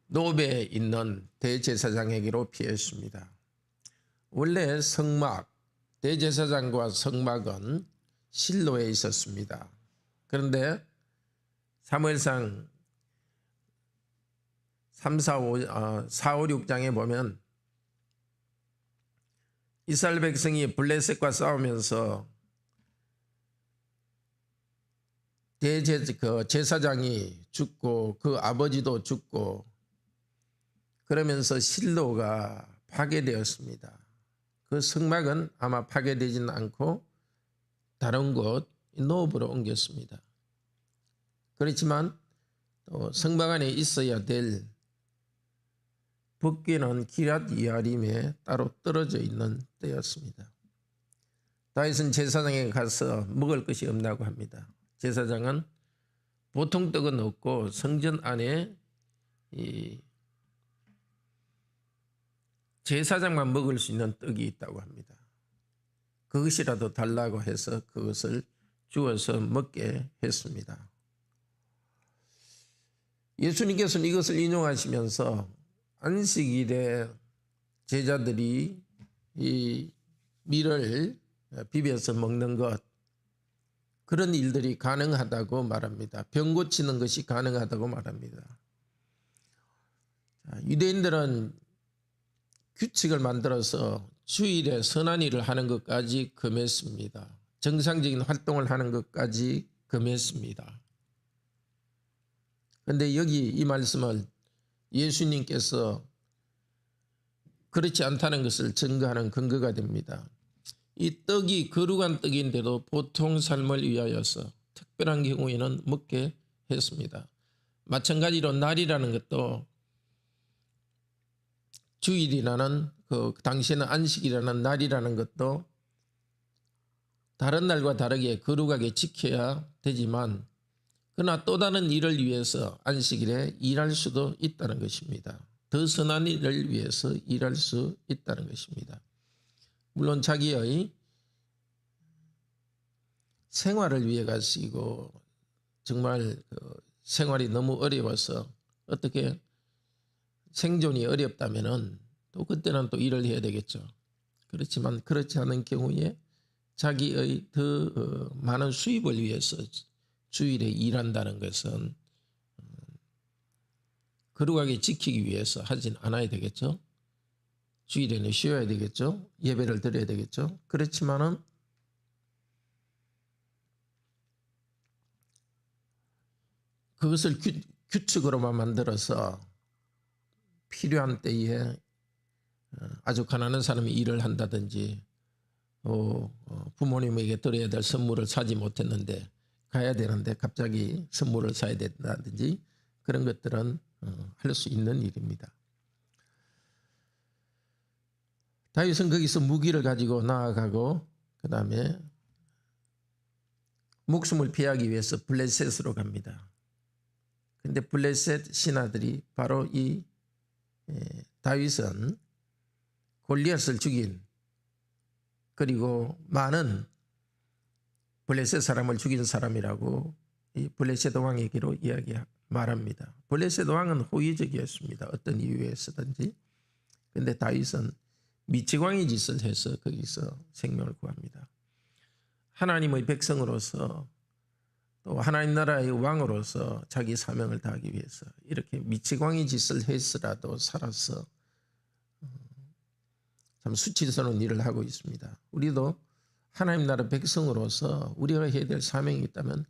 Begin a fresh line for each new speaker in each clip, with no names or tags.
노베에 있는 대제사장에게로 피했습니다. 원래 성막, 대제사장과 성막은 실로에 있었습니다. 그런데 사무엘상 4, 5, 6장에 보면 이스라엘 백성이 블레셋과 싸우면서 제사장이 죽고 그 아버지도 죽고 그러면서 실로가 파괴되었습니다. 그 성막은 아마 파괴되지는 않고 다른 곳 노브로 옮겼습니다. 그렇지만 또 성막 안에 있어야 될 법궤는 기럇 여아림에 따로 떨어져 있는 때였습니다. 다윗은 제사장에게 가서 먹을 것이 없다고 합니다. 제사장은 보통 떡은 없고 성전 안에 제사장만 먹을 수 있는 떡이 있다고 합니다. 그것이라도 달라고 해서 그것을 주어서 먹게 했습니다. 예수님께서는 이것을 인용하시면서 안식일에 제자들이 이 밀을 비벼서 먹는 것, 그런 일들이 가능하다고 말합니다. 병 고치는 것이 가능하다고 말합니다. 유대인들은 규칙을 만들어서 주일에 선한 일을 하는 것까지 금했습니다. 정상적인 활동을 하는 것까지 금했습니다. 그런데 여기 이 말씀을 예수님께서 그렇지 않다는 것을 증거하는 근거가 됩니다. 이 떡이 거룩한 떡인데도 보통 삶을 위하여서 특별한 경우에는 먹게 했습니다. 마찬가지로 날이라는 것도 주일이라는 그 당시에는 안식이라는 날이라는 것도 다른 날과 다르게 거룩하게 지켜야 되지만 그러나 또 다른 일을 위해서 안식일에 일할 수도 있다는 것입니다. 더 선한 일을 위해서 일할 수 있다는 것입니다. 물론 자기의 생활을 위해 가지고 정말 생활이 너무 어려워서 어떻게 생존이 어렵다면은 또 그때는 또 일을 해야 되겠죠. 그렇지만 그렇지 않은 경우에 자기의 더 많은 수입을 위해서 주일에 일한다는 것은 거룩하게 지키기 위해서 하진 않아야 되겠죠. 주일에는 쉬어야 되겠죠. 예배를 드려야 되겠죠. 그렇지만은 그것을 규칙으로만 만들어서 필요한 때에 아주 가난한 사람이 일을 한다든지 부모님에게 드려야 될 선물을 사지 못했는데 가야 되는데 갑자기 선물을 사야 된다든지 그런 것들은 할 수 있는 일입니다. 다윗은 거기서 무기를 가지고 나아가고 그 다음에 목숨을 피하기 위해서 블레셋으로 갑니다. 그런데 블레셋 신하들이 바로 이 다윗은 골리앗을 죽인 그리고 많은 블레셋 사람을 죽인 사람이라고 이 블레셋 왕에게로 말합니다. 블레셋 왕은 호의적이었습니다. 어떤 이유에서든지. 그런데 다윗은 미치광이 짓을 해서 거기서 생명을 구합니다. 하나님의 백성으로서 또 하나님 나라의 왕으로서 자기 사명을 다하기 위해서 이렇게 미치광이 짓을 했으라도 살아서 참 수치스러운 일을 하고 있습니다. 우리도 하나님 나라 백성으로서 우리가 해야 될 사명이 있다면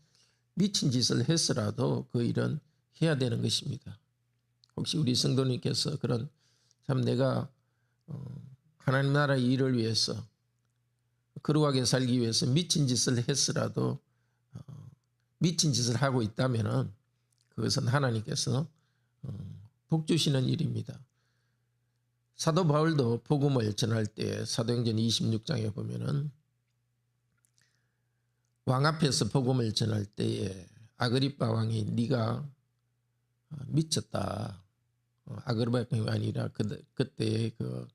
미친 짓을 했으라도 그 일은 해야 되는 것입니다. 혹시 우리 성도님께서 그런 참 내가 하나님 나라의 일을 위해서 거룩하게 살기 위해서 미친 짓을 했으라도 미친 짓을 하고 있다면 그것은 하나님께서 복 주시는 일입니다. 사도 바울도 복음을 전할 때 사도행전 26장에 보면은 왕 앞에서 복음을 전할 때에 아그리빠 왕이 네가 미쳤다. 아그리빠 왕이 아니라 그때의 그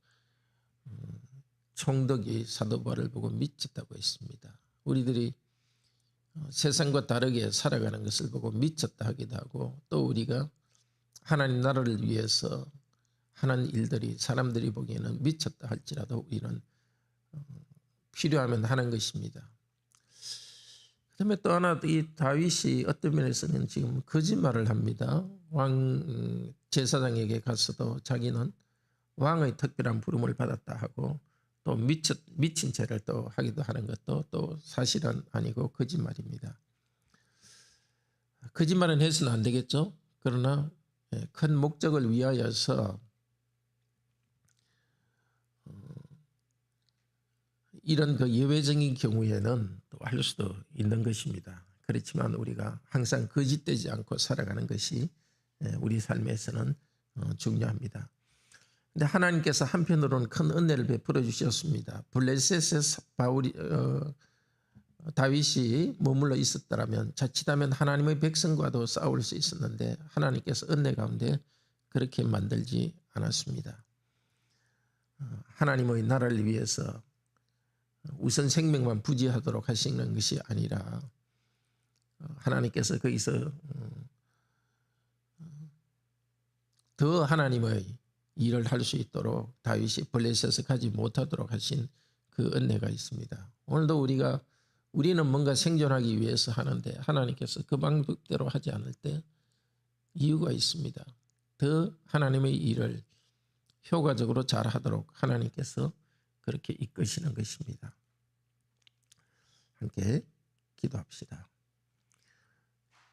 총독이 사도 바울을 보고 미쳤다고 했습니다. 우리들이 세상과 다르게 살아가는 것을 보고 미쳤다 하기도 하고 또 우리가 하나님 나라를 위해서 하는 일들이 사람들이 보기에는 미쳤다 할지라도 우리는 필요하면 하는 것입니다. 그다음에 또 하나 이 다윗이 어떤 면에서는 지금 거짓말을 합니다. 왕 제사장에게 가서도 자기는 왕의 특별한 부름을 받았다 하고 또 미친 죄를 또 하기도 하는 것도 또 사실은 아니고 거짓말입니다. 거짓말은 해서는 안 되겠죠. 그러나 큰 목적을 위하여서 이런 그 예외적인 경우에는 또 할 수도 있는 것입니다. 그렇지만 우리가 항상 거짓되지 않고 살아가는 것이 우리 삶에서는 중요합니다. 근데 하나님께서 한편으로는 큰 은혜를 베풀어 주셨습니다. 블레셋에 다윗이 머물러 있었더라면 자칫하면 하나님의 백성과도 싸울 수 있었는데 하나님께서 은혜 가운데 그렇게 만들지 않았습니다. 하나님의 나라를 위해서 우선 생명만 부지하도록 하시는 것이 아니라 하나님께서 거기서 더 하나님의 일을 할 수 있도록 다윗이 블레셋에 가지 못하도록 하신 그 은혜가 있습니다. 오늘도 우리는 뭔가 생존하기 위해서 하는데 하나님께서 그 방법대로 하지 않을 때 이유가 있습니다. 더 하나님의 일을 효과적으로 잘하도록 하나님께서 그렇게 이끄시는 것입니다. 함께 기도합시다.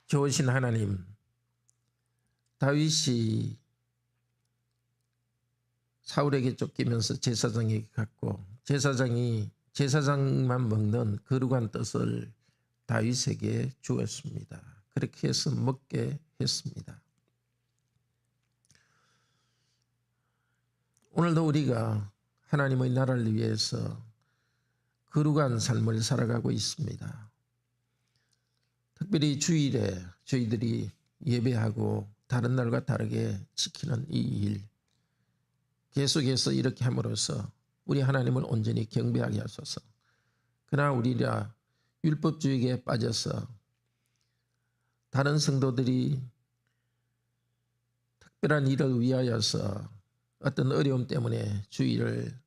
좋으신 하나님, 다윗이 사울에게 쫓기면서 제사장에게 갔고 제사장만 먹는 거룩한 뜻을 다윗에게 주었습니다. 그렇게 해서 먹게 했습니다. 오늘도 우리가 하나님의 나라를 위해서 거룩한 삶을 살아가고 있습니다. 특별히 주일에 저희들이 예배하고 다른 날과 다르게 지키는 이 일, 계속해서 이렇게 함으로써 우리 하나님을 온전히 경배하게 하소서. 그러나 우리가 율법주의에 빠져서 다른 성도들이 특별한 일을 위하여서 어떤 어려움 때문에 주일을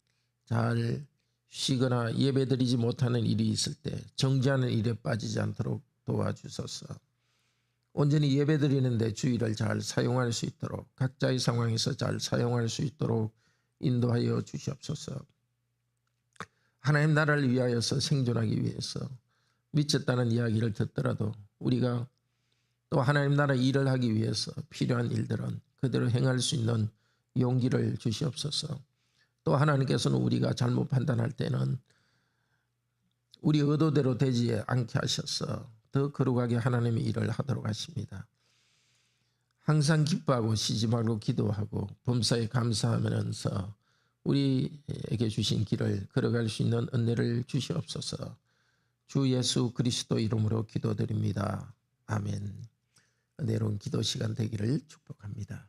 잘 쉬거나 예배드리지 못하는 일이 있을 때 정죄하는 일에 빠지지 않도록 도와주소서. 온전히 예배드리는데 주일을 잘 사용할 수 있도록 각자의 상황에서 잘 사용할 수 있도록 인도하여 주시옵소서. 하나님 나라를 위하여서 생존하기 위해서 미쳤다는 이야기를 듣더라도 우리가 또 하나님 나라 일을 하기 위해서 필요한 일들은 그대로 행할 수 있는 용기를 주시옵소서. 또 하나님께서는 우리가 잘못 판단할 때는 우리 의도대로 되지 않게 하셔서 더 거룩하게 하나님의 일을 하도록 하십니다. 항상 기뻐하고 쉬지 말고 기도하고 범사에 감사하면서 우리에게 주신 길을 걸어갈 수 있는 은혜를 주시옵소서. 주 예수 그리스도 이름으로 기도드립니다. 아멘. 은혜로운 기도 시간 되기를 축복합니다.